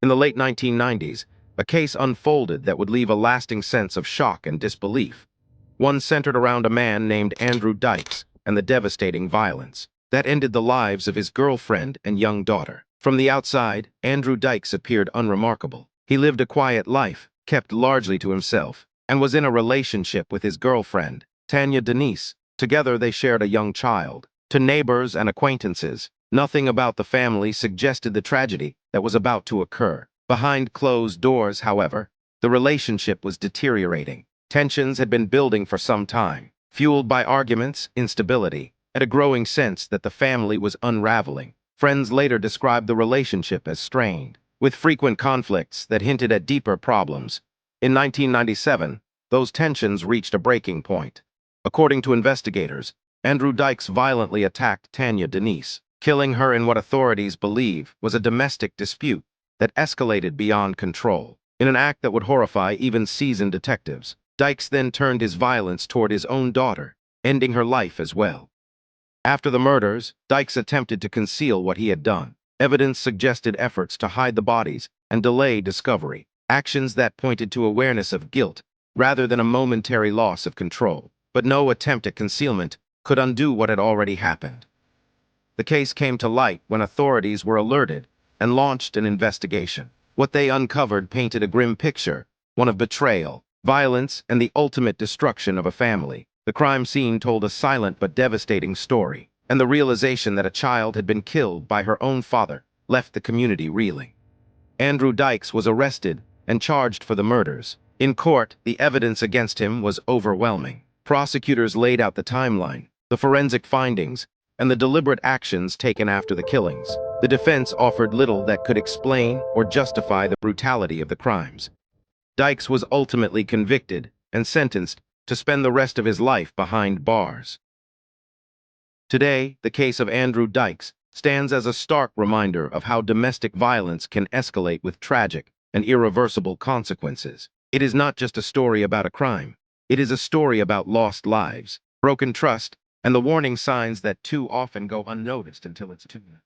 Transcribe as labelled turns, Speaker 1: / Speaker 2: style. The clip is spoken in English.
Speaker 1: In the late 1990s, a case unfolded that would leave a lasting sense of shock and disbelief. One centered around a man named Andrew Dykes and the devastating violence that ended the lives of his girlfriend and young daughter. From the outside, Andrew Dykes appeared unremarkable. He lived a quiet life, kept largely to himself, and was in a relationship with his girlfriend, Tanya Denise. Together they shared a young child. To neighbors and acquaintances, nothing about the family suggested the tragedy that was about to occur. Behind closed doors, however, the relationship was deteriorating. Tensions had been building for some time, fueled by arguments, instability, and a growing sense that the family was unraveling. Friends later described the relationship as strained, with frequent conflicts that hinted at deeper problems. In 1997, those tensions reached a breaking point. According to investigators, Andrew Dykes violently attacked Tanya Denise, killing her in what authorities believe was a domestic dispute that escalated beyond control. In an act that would horrify even seasoned detectives, Dykes then turned his violence toward his own daughter, ending her life as well. After the murders, Dykes attempted to conceal what he had done. Evidence suggested efforts to hide the bodies and delay discovery, actions that pointed to awareness of guilt rather than a momentary loss of control. But no attempt at concealment could undo what had already happened. The case came to light when authorities were alerted and launched an investigation. What they uncovered painted a grim picture, one of betrayal, violence, and the ultimate destruction of a family. The crime scene told a silent but devastating story, and the realization that a child had been killed by her own father left the community reeling. Andrew Dykes was arrested and charged for the murders. In court, the evidence against him was overwhelming. Prosecutors laid out the timeline, the forensic findings, and the deliberate actions taken after the killings. The defense offered little that could explain or justify the brutality of the crimes. Dykes was ultimately convicted and sentenced to spend the rest of his life behind bars. Today, the case of Andrew Dykes stands as a stark reminder of how domestic violence can escalate with tragic and irreversible consequences. It is not just a story about a crime. It is a story about lost lives, broken trust, and the warning signs that too often go unnoticed until it's too late.